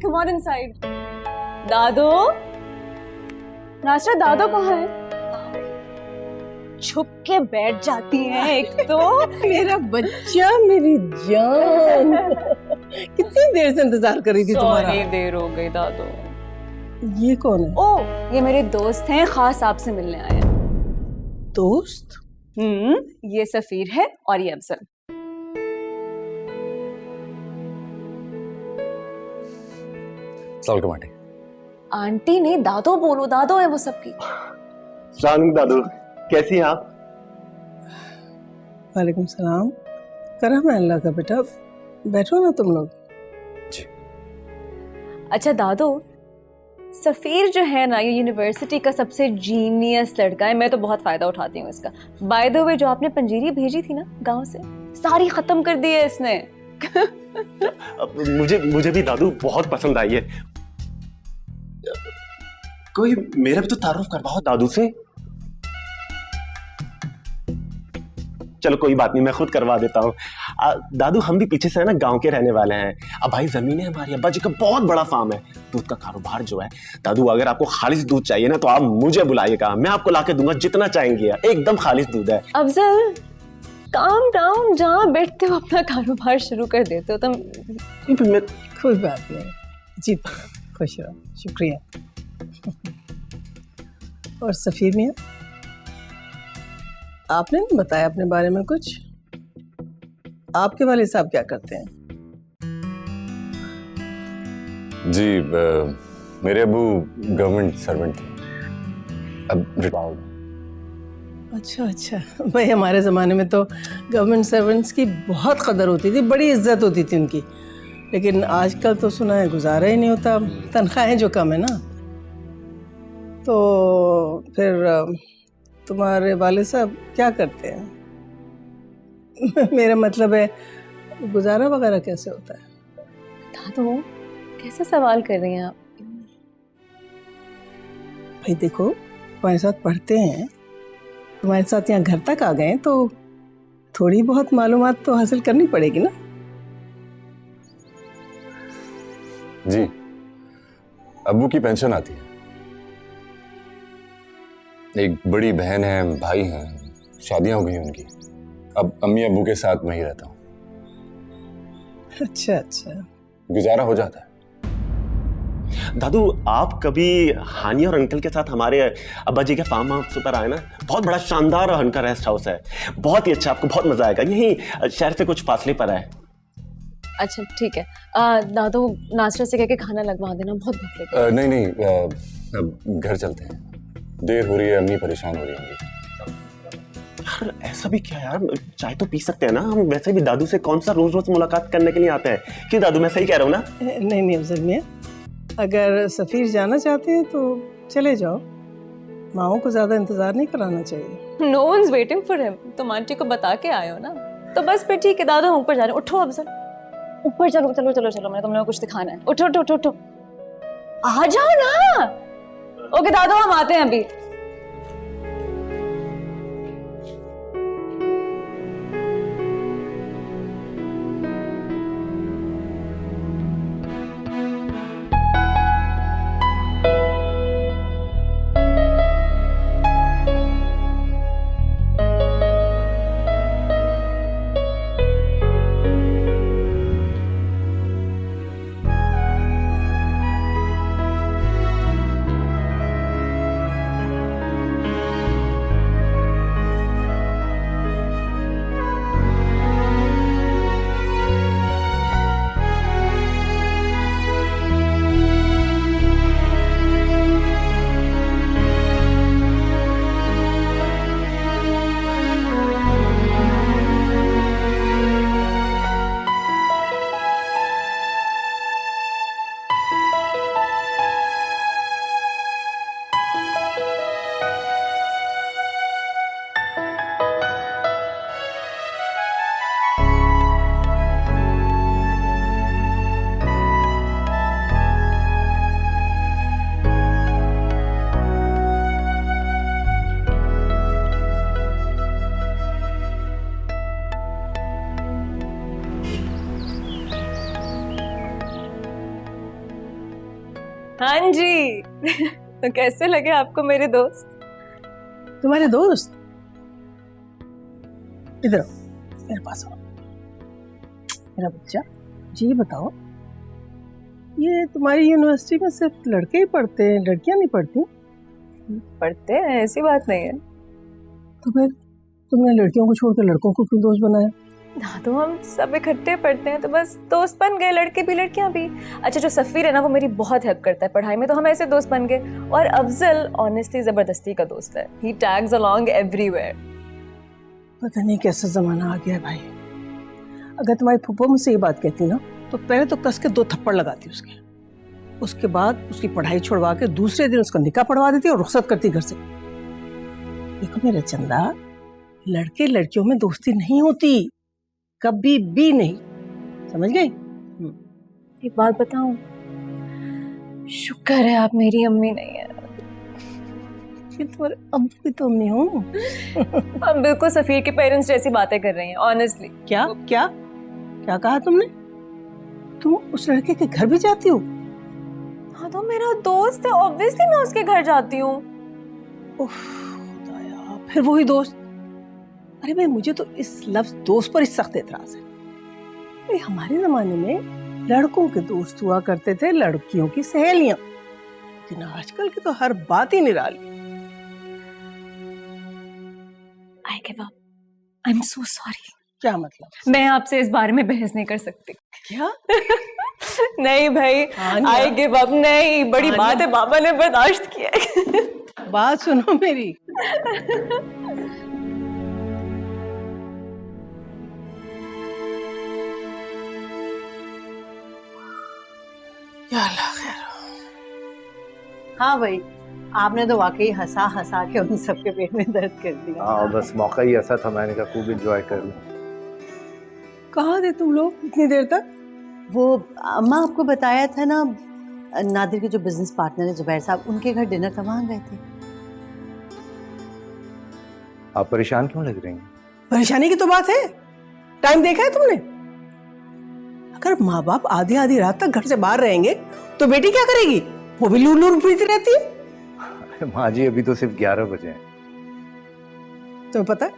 Come on inside. दादो, नासरा दादो कहाँ है? छुप के बैठ जाती हैं एक तो। मेरा बच्चा, मेरी जान। कितनी देर से इंतजार कर रही थी तुम्हारा। सॉरी देर हो गई दादो। ये कौन है? ओ, ये मेरे दोस्त हैं, खास आपसे मिलने आए हैं। दोस्त? ये सफीर है और ये अफजल। सलाम आंटी। आंटी ने दादो बोलो, दादो है वो सबकी। सलाम दादू, कैसी हैं आप? वालेकुम सलाम। करम है अल्लाह का बेटा, बैठो ना तुम लोग। जी। अच्छा दादो, सफीर जो है ना, ये यूनिवर्सिटी का सबसे जीनियस लड़का है। मैं तो बहुत फायदा उठाती हूँ इसका। बाय द वे, जो आपने पंजीरी भेजी थी ना गांव से, सारी खत्म कर दी है इसने। मुझे भी दादू बहुत पसंद आई है। कोई मेरा भी तो तारुफ करवाओ दादू से। चलो कोई बात नहीं, मैं खुद करवा देता हूँ। दादू, हम भी पीछे से है ना गांव के रहने वाले हैं। अब भाई जमीन है हमारी, अब्बा जी का बहुत बड़ा फार्म है, दूध का कारोबार जो है। दादू, अगर आपको खालिस दूध चाहिए ना तो आप मुझे बुलाइएगा, मैं आपको लाके दूंगा जितना चाहेंगे। एकदम खालिस दूध है। अफजल, काम डाउन, जहाँ बैठते हो अपना कारोबार शुरू कर देते हो तुम। कोई बात नहीं जी, खुश रहो, शुक्रिया। और सफीर मियाँ, आपने नहीं बताया अपने बारे में कुछ। आपके वाले साहब क्या करते हैं? जी, मेरे अबू गवर्नमेंट सर्वेंट थे, अब रिटायर्ड। अच्छा अच्छा, भाई हमारे ज़माने में तो गवर्नमेंट सर्वेंट्स की बहुत कदर होती थी, बड़ी इज्जत होती थी उनकी। लेकिन आजकल तो सुना है गुजारा ही नहीं होता, तनख्वाहें जो कम है ना। तो फिर तुम्हारे वाले साहब क्या करते हैं? मेरा मतलब है गुजारा वगैरह कैसे होता है? दादो, कैसे सवाल कर रही हैं आप? भाई देखो, तुम्हारे साथ पढ़ते हैं, तुम्हारे साथ यहाँ घर तक आ गए, तो थोड़ी बहुत मालूमात तो हासिल करनी पड़ेगी ना। जी, अब्बू की पेंशन आती है, एक बड़ी बहन है, भाई हैं, शादियां हो गई उनकी। अब अम्मी अब्बू के साथ मैं ही रहता हूँ। अच्छा अच्छा, गुजारा हो जाता है। दादू, आप कभी हानी और अंकल के साथ हमारे अब्बा जी के फार्म हाउस पर आए ना? बहुत बड़ा शानदार उनका रेस्ट हाउस है, बहुत ही अच्छा, आपको बहुत मजा आएगा। यहीं शहर से कुछ फासले पर है। अच्छा ठीक है। दादो, नासरा से कह के खाना लगवा देना, बहुत भूख लगी है। नहीं नहीं, अब घर चलते हैं, देर हो रही है, अम्मी परेशान हो रही होंगी। यार ऐसा भी क्या यार, चाय तो पी सकते हैं ना हम। वैसे भी दादू से कौन सा रोज रोज मुलाकात करने के लिए आते हैं। क्यों दादू, मैं सही कह रहा हूँ ना? नहीं नहीं अफजल मियाँ, अगर सफ़ीर जाना चाहते हैं तो चले जाओ, माओ को ज़्यादा इंतज़ार नहीं कराना चाहिए। No one's waiting for him. तुम आंटी को बता के आए हो ना, तो बस फिर ठीक है। दादो, हम ऊपर जा रहे हैं। उठो अफजल, ऊपर चलो चलो चलो चलो, मैंने तुम लोगों को कुछ दिखाना है। उठो उठो उठो उठो, आ जाओ ना। ओके दादो, हम आते हैं अभी। हाँ जी। तो कैसे लगे आपको मेरे दोस्त? तुम्हारे दोस्त? इधर आओ, मेरे पास आओ। मेरा बच्चा, मुझे ये बताओ, ये तुम्हारी यूनिवर्सिटी में सिर्फ लड़के ही पढ़ते हैं, लड़कियां नहीं पढ़ती? पढ़ते हैं, ऐसी बात नहीं है। तो फिर तुमने लड़कियों को छोड़कर लड़कों को क्यों दोस्त बनाया? हाँ, तो हम सब इकट्ठे पढ़ते हैं तो बस दोस्त बन गए, लड़के भी लड़कियां भी। अच्छा, जो सफ़ीर है ना, वो मेरी बहुत हेल्प करता है पढ़ाई में, तो हम ऐसे दोस्त बन गए। और अफजल ऑनेस्टली ज़बरदस्ती का दोस्त है। ही टैग्स अलोंग एवरीवेयर। पता नहीं कैसा जमाना आ गया है भाई। अगर तुम्हारी फूफो मुझसे ये बात कहती ना, तो पहले तो कस के 2 थप्पड़ लगाती उसके बाद उसकी पढ़ाई छुड़वा के दूसरे दिन उसका निकाह पढ़वा देती और रुखसत करती घर से। देखो मेरा चंदा, लड़के लड़कियों में दोस्ती नहीं होती, कभी भी नहीं, समझ गई? एक बात बताऊं, शुक्र है आप मेरी अम्मी नहीं है। ये तुम्हारे अब्बू की तो अम्मी हो। हम बिल्कुल सफ़ीर के पेरेंट्स जैसी बातें कर रही हैं, ऑनेस्टली। क्या क्या क्या कहा तुमने? तुम उस लड़के के घर भी जाती हो? हाँ, तो मेरा दोस्त है, ऑब्वियसली मैं उसके घर जाती हूँ। उफ, खुदाया, फिर वही दोस्त। अरे भाई, मुझे तो इस लफ्ज दोस्त पर ही सख्त एतराज है। भाई, हमारे जमाने में लड़कों के दोस्त हुआ करते थे, लड़कियों की सहेलियां, लेकिन आजकल की तो हर बात ही निराली। I give up, I am so sorry. क्या मतलब? मैं आपसे इस बारे में बहस नहीं कर सकती। क्या? नहीं भाई, आई गिव अप नहीं, बड़ी बात है, बाबा ने बर्दाश्त किया है। बात सुनो मेरी। या अल्लाह खैर। हाँ भाई, आपने तो वाकई हंसा हंसा के उन सबके पेट में दर्द कर दिया। हाँ, बस मौका ही ऐसा था, मैंने कहा खूब एंजॉय कर लूं। कहाँ थे तुम लोग इतनी देर तक? वो अम्मा आपको बताया था ना, नादिर के जो बिजनेस पार्टनर है जुबैर साहब, उनके घर डिनर था, वहाँ गए थे। आप परेशान क्यों लग रही हैं? परेशानी की तो बात है, टाइम देखा है तुमने? अगर माँ बाप आधी आधी रात तक घर से बाहर रहेंगे तो बेटी क्या करेगी? वो भी लूर लूर पीती रहती है। माँ जी, अभी तो सिर्फ 11 बजे हैं। तुम्हें पता है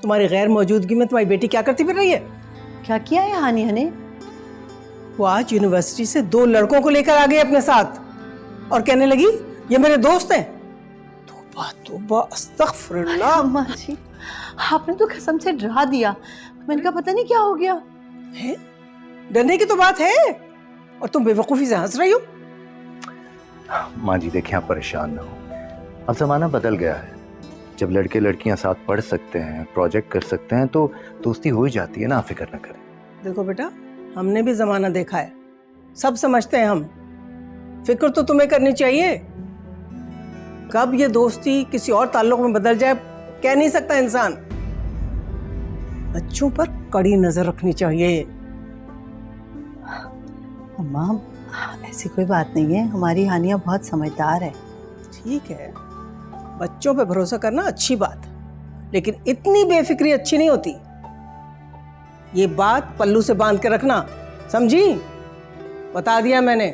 तुम्हारी गैर मौजूदगी में तुम्हारी बेटी क्या करती फिर रही है? क्या किया है हानिया ने? वो आज यूनिवर्सिटी से 2 लड़कों को लेकर आ गई अपने साथ और कहने लगी ये मेरे दोस्त हैं। तौबा तौबा, अस्तगफिरुल्लाह। अम्मा जी, आपने तो कसम से डरा दिया। मैंने कहा पता नहीं क्या हो गया है। डरने की तो बात है और तुम बेवकूफी से हंस रही हो। माँ जी देखिए, आप परेशान ना हो, अब जमाना बदल गया है। जब लड़के लड़कियां साथ पढ़ सकते हैं, प्रोजेक्ट कर सकते हैं, तो दोस्ती हो ही जाती है ना, आप फिक्र ना करें। देखो बेटा, हमने भी जमाना देखा है, सब समझते हैं हम। फिक्र तो तुम्हें करनी चाहिए। कब ये दोस्ती किसी और ताल्लुक में बदल जाए कह नहीं सकता इंसान। बच्चों पर कड़ी नजर रखनी चाहिए। अम्मा, ऐसी कोई बात नहीं है, हमारी हानिया बहुत समझदार है। ठीक है, बच्चों पे भरोसा करना अच्छी बात, लेकिन इतनी बेफिक्री अच्छी नहीं होती। ये बात पल्लू से बांध के रखना, समझी? बता दिया मैंने।